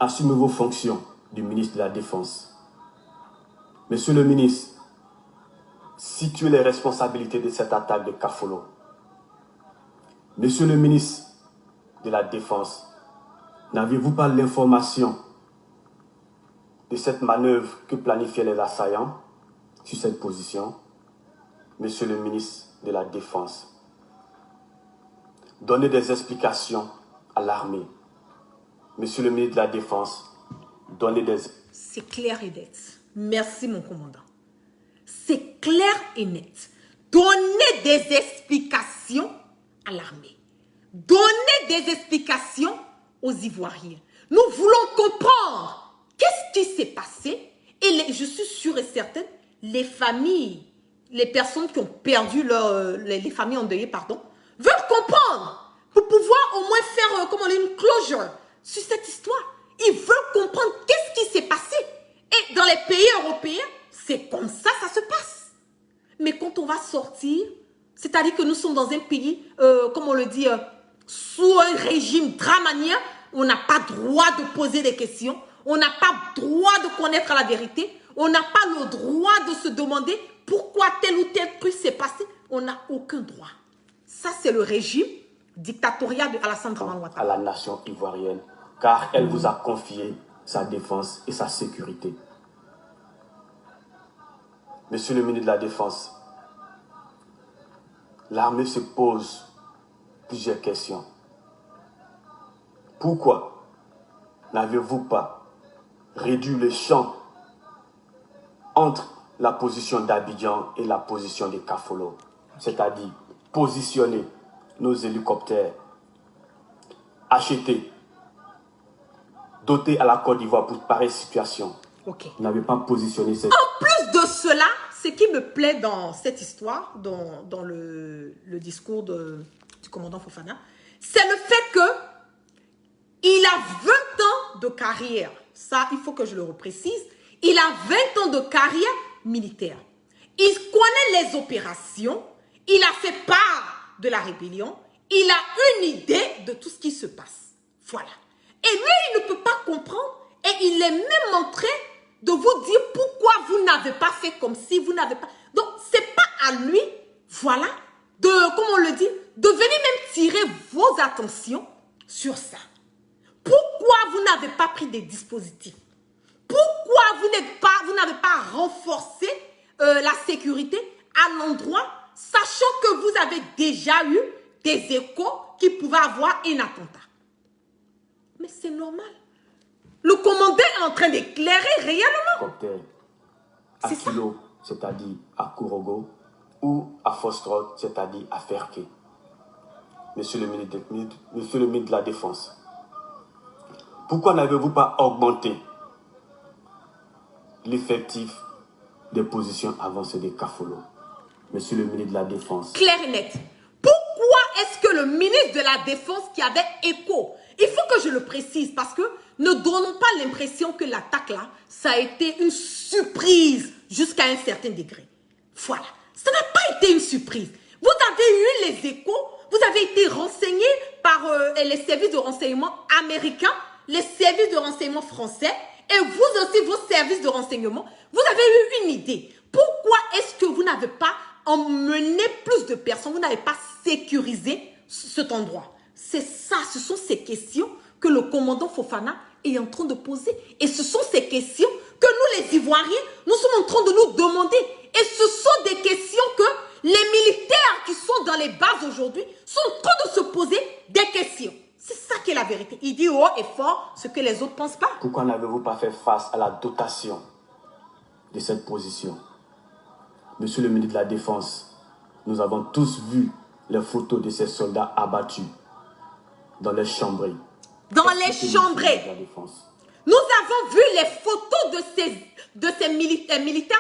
assumez vos fonctions du ministre de la Défense. Monsieur le ministre, situez les responsabilités de cette attaque de Kafolo. Monsieur le ministre de la Défense, n'avez-vous pas l'information de cette manœuvre que planifiaient les assaillants sur cette position? Monsieur le ministre de la Défense, donnez des explications à l'armée. Monsieur le ministre de la Défense, donnez des... C'est clair et net. Merci mon commandant. C'est clair et net. Donnez des explications à l'armée. Donnez des explications aux Ivoiriens. Nous voulons comprendre qu'est-ce qui s'est passé. Et je suis sûre et certaine, les familles, les personnes qui ont perdu les familles endeuillées, pardon, veulent comprendre pour pouvoir au moins faire une closure sur cette histoire. Ils veulent comprendre qu'est-ce qui s'est passé. Et dans les pays européens, c'est comme ça, ça se passe. Mais quand on va sortir, c'est-à-dire que nous sommes dans un pays, comme on le dit, sous un régime dramanien, on n'a pas droit de poser des questions, on n'a pas droit de connaître la vérité, on n'a pas le droit de se demander pourquoi tel ou tel truc s'est passé. On n'a aucun droit. Ça, c'est le régime dictatorial de Alassane Dramane Ouattara. À la nation ivoirienne, car elle vous a confié sa défense et sa sécurité. Monsieur le ministre de la Défense, l'armée se pose plusieurs questions. Pourquoi n'avez-vous pas réduit le champ entre la position d'Abidjan et la position de Kafolo, c'est-à-dire positionner nos hélicoptères, acheter, doter à la Côte d'Ivoire pour pareille situation. Ok. Vous n'avez pas positionné cette... En plus de cela, ce qui me plaît dans cette histoire, dans le discours du commandant Fofana, c'est le fait que il a 20 ans de carrière. Ça, il faut que je le reprécise. Il a 20 ans de carrière militaire. Il connaît les opérations. Il a fait part de la rébellion. Il a une idée de tout ce qui se passe. Voilà. Et lui, il ne peut pas comprendre. Et il est même en train de vous dire pourquoi vous n'avez pas fait comme si vous n'avez pas... Donc, c'est pas à lui, voilà, comme on le dit, de venir même tirer vos attentions sur ça. Pourquoi vous n'avez pas pris des dispositifs? Pourquoi vous n'avez pas renforcé la sécurité à l'endroit, sachant que vous avez déjà eu des échos qui pouvaient avoir un attentat? Mais c'est normal. Le commandant est en train d'éclairer réellement. À Kilo, c'est-à-dire à Kourogo, ou à Fostrot, c'est-à-dire à Ferké. Monsieur le ministre de la Défense, pourquoi n'avez-vous pas augmenté l'effectif des positions avancées de Kafolo? Monsieur le ministre de la Défense. Clair et net. Pourquoi est-ce que le ministre de la Défense qui avait écho, il faut que je le précise parce que ne donnons pas l'impression que l'attaque là, ça a été une surprise jusqu'à un certain degré. Voilà. Ça n'a pas été une surprise. Vous avez eu les échos, vous avez été renseigné par les services de renseignement américains, les services de renseignement français et vous aussi, vos services de renseignement. Vous avez eu une idée. Pourquoi est-ce que vous n'avez pas emmené plus de personnes, vous n'avez pas sécurisé cet endroit? C'est ça, ce sont ces questions que le commandant Fofana est en train de poser. Et ce sont ces questions que nous, les Ivoiriens, nous sommes en train de nous demander. Et ce sont des questions que les militaires qui sont dans les bases aujourd'hui sont en train de se poser des questions. C'est ça qui est la vérité. Il dit haut et fort ce que les autres ne pensent pas. Pourquoi n'avez-vous pas fait face à la dotation de cette position? Monsieur le ministre de la Défense, nous avons tous vu les photos de ces soldats abattus dans les chambrées. Dans les chambrées. Nous avons vu les photos de ces militaires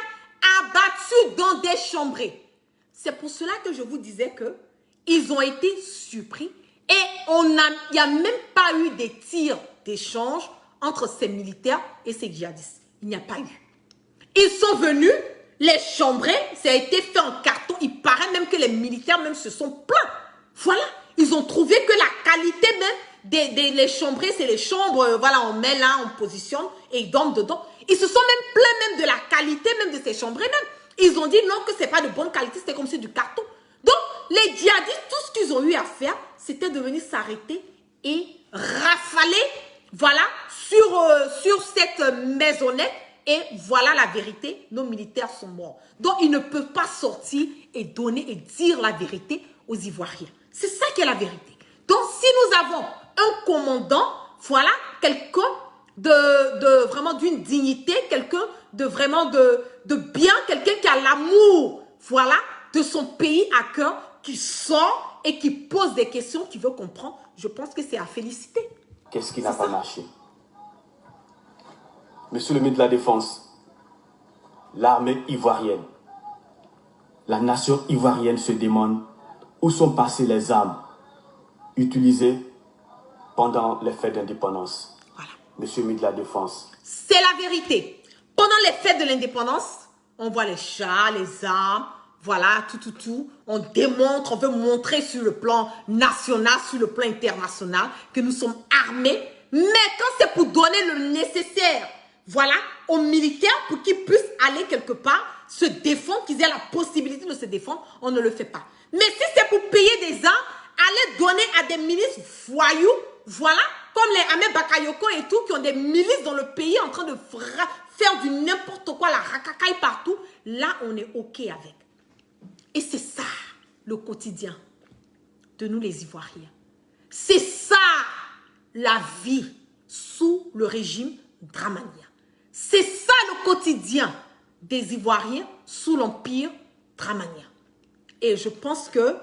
abattus dans des chambrées. C'est pour cela que je vous disais qu'ils ont été surpris et il n'y a même pas eu des tirs d'échange entre ces militaires et ces djihadistes. Il n'y a pas eu. Ils sont venus, les chambrées, ça a été fait en carton. Il paraît même que les militaires même se sont plaints. Voilà. Ils ont trouvé que la qualité même les chambrées, c'est les chambres, voilà, on met là, on positionne et ils dorment dedans. Ils se sont même plaints même de la qualité même de ces chambrées même. Ils ont dit non, que c'est pas de bonne qualité, c'était comme si du carton. Donc, les djihadistes, tout ce qu'ils ont eu à faire, c'était de venir s'arrêter et rafaler, voilà, sur cette maisonnette. Et voilà la vérité, nos militaires sont morts. Donc, ils ne peuvent pas sortir et donner et dire la vérité aux Ivoiriens. C'est ça qui est la vérité. Donc, si nous avons un commandant, voilà, quelqu'un vraiment d'une dignité, quelqu'un de vraiment de bien, quelqu'un qui a l'amour, voilà, de son pays à cœur, qui sort et qui pose des questions, qui veut comprendre, je pense que c'est à féliciter. Qu'est-ce qui n'a pas marché? Monsieur le ministre de la Défense, l'armée ivoirienne, la nation ivoirienne se demande où sont passées les armes utilisées pendant les fêtes d'indépendance. Voilà. Monsieur le ministre de la Défense. C'est la vérité. Pendant les fêtes de l'indépendance, on voit les chars, les armes, voilà, tout. On démontre, on veut montrer sur le plan national, sur le plan international, que nous sommes armés. Mais quand c'est pour donner le nécessaire, voilà, aux militaires pour qu'ils puissent aller quelque part, se défendre, qu'ils aient la possibilité de se défendre, on ne le fait pas. Mais si c'est pour payer des armes, aller donner à des milices voyous, voilà, comme les Ahmed Bakayoko et tout, qui ont des milices dans le pays en train de faire du n'importe quoi, la racacaille partout, là, on est OK avec. Et c'est ça, le quotidien de nous les Ivoiriens. C'est ça la vie sous le régime Dramania. C'est ça le quotidien des Ivoiriens sous l'empire Dramania. Et je pense que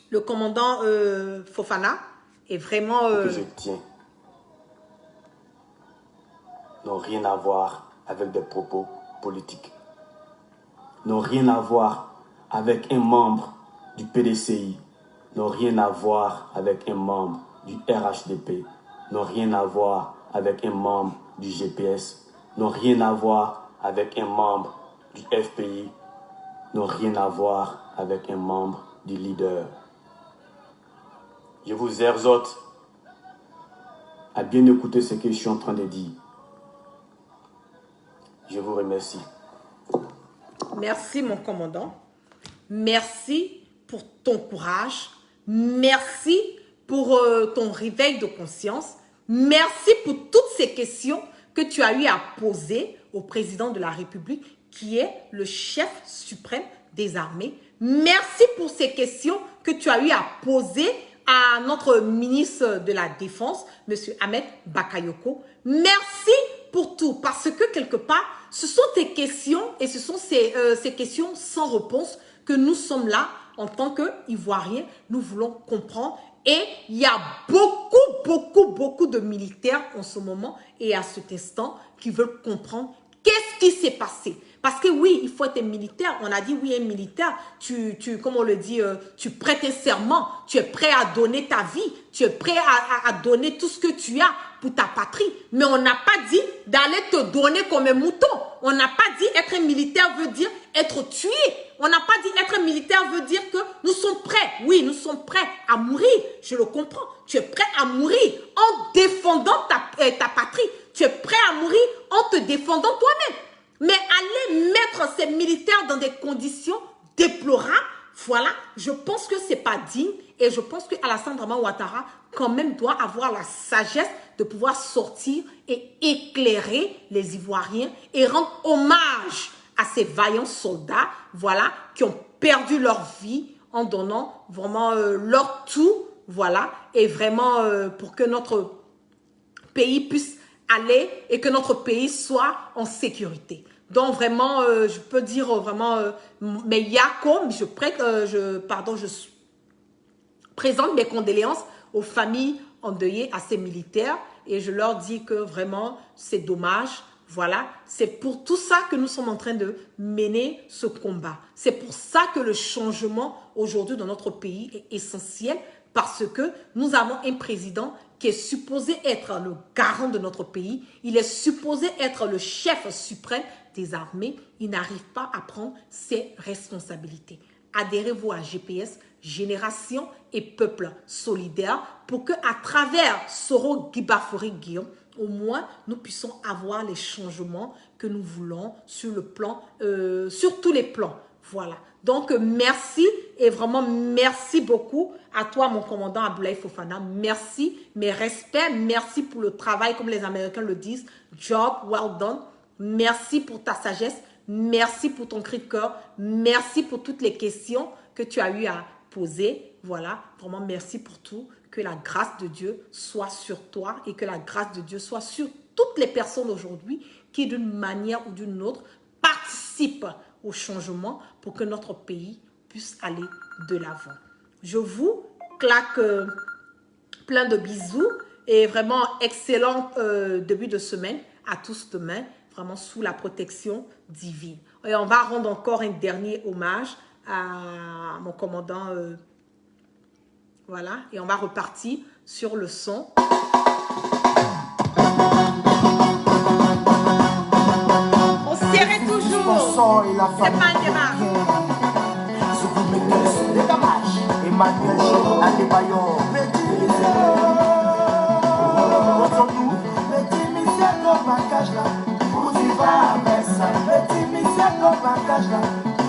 le commandant Fofana est vraiment... que je tiens n'ont rien à voir avec des propos politiques, n'ont rien à voir avec un membre du PDCI, n'ont rien à voir avec un membre du RHDP, n'ont rien à voir avec un membre du GPS, n'ont rien à voir avec un membre du FPI, n'ont rien à voir avec un membre du leader. Je vous exhorte à bien écouter ce que je suis en train de dire. Je vous remercie. Merci mon commandant. Merci pour ton courage. Merci pour ton réveil de conscience. Merci pour toutes ces questions que tu as eu à poser au président de la République, qui est le chef suprême des armées. Merci pour ces questions que tu as eu à poser à notre ministre de la Défense, M. Ahmed Bakayoko. Merci pour tout, parce que quelque part, ce sont tes questions et ce sont ces questions sans réponse que nous sommes là en tant qu'Ivoiriens. Nous voulons comprendre. Et il y a beaucoup de militaires en ce moment et à cet instant qui veulent comprendre qu'est-ce qui s'est passé. Parce que oui, il faut être un militaire. On a dit oui, un militaire, comme on le dit, tu prêtes un serment, tu es prêt à donner ta vie, tu es prêt à donner tout ce que tu as pour ta patrie. Mais on n'a pas dit d'aller te donner comme un mouton. On n'a pas dit être un militaire veut dire être tué. On n'a pas dit être un militaire veut dire que nous sommes prêts. Oui, nous sommes prêts à mourir. Je le comprends. Tu es prêt à mourir en défendant ta patrie. Tu es prêt à mourir en te défendant toi-même. Mais aller mettre ces militaires dans des conditions déplorables, voilà, je pense que ce n'est pas digne. Et je pense qu'Alassane Draman Ouattara, quand même, doit avoir la sagesse de pouvoir sortir et éclairer les Ivoiriens et rendre hommage à ces vaillants soldats, voilà, qui ont perdu leur vie en donnant vraiment leur tout, voilà, et vraiment pour que notre pays puisse aller et que notre pays soit en sécurité. Donc vraiment, je peux dire vraiment, mais Yako, je présente mes condoléances aux familles endeuillées, à ces militaires, et je leur dis que vraiment, c'est dommage. Voilà, c'est pour tout ça que nous sommes en train de mener ce combat. C'est pour ça que le changement aujourd'hui dans notre pays est essentiel, parce que nous avons un président qui est supposé être le garant de notre pays. Il est supposé être le chef suprême des armées. Il n'arrive pas à prendre ses responsabilités. Adhérez-vous à GPS, Génération et Peuple Solidaire, pour qu'à travers Soro Guibafori Guillaume, au moins nous puissions avoir les changements que nous voulons sur le plan, sur tous les plans. Voilà. Donc, merci et vraiment merci beaucoup à toi, mon commandant Abdoulaye Fofana. Merci, mes respects, merci pour le travail, comme les Américains le disent. Job well done. Merci pour ta sagesse. Merci pour ton cri de cœur. Merci pour toutes les questions que tu as eu à poser. Voilà, vraiment merci pour tout. Que la grâce de Dieu soit sur toi et que la grâce de Dieu soit sur toutes les personnes aujourd'hui qui, d'une manière ou d'une autre, participent au changement pour que notre pays puisse aller de l'avant. Je vous claque plein de bisous et vraiment excellent début de semaine à tous demain, vraiment sous la protection divine. Et on va rendre encore un dernier hommage à mon commandant, voilà, et on va repartir sur le son. On serrait toujours. C'est pas un démarche. Emmanuel Adebayor, petit misère comme un cage là, où tu vas avec ça, petit misère comme un cage là,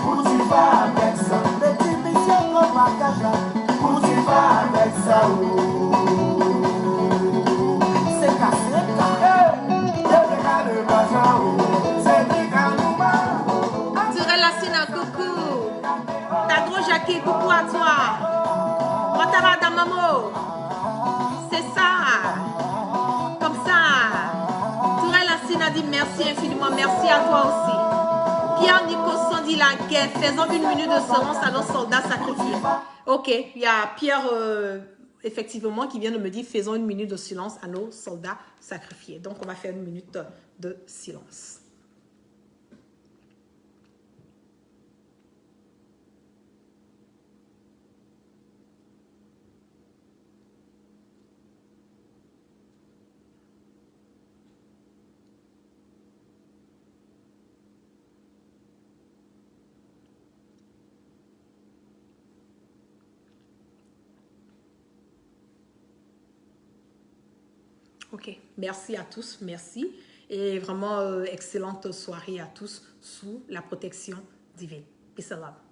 où tu vas avec ça, petit misère comme un cage là, où tu vas avec ça, c'est cassé, le bazar, c'est des canoumas. Tu relationnes un coucou, t'as gros Jackie, coucou. à toi. Ouattara Damamo. C'est ça. Comme ça. Tourelle Assine a dit merci infiniment. Merci à toi aussi. Pierre Nicosson dit la guerre. Faisons une minute de silence à nos soldats sacrifiés. Ok, il y a Pierre, effectivement, qui vient de me dire faisons une minute de silence à nos soldats sacrifiés. Donc, on va faire une minute de silence. Ok, merci à tous, merci. Et vraiment excellente soirée à tous sous la protection divine. Peace and love.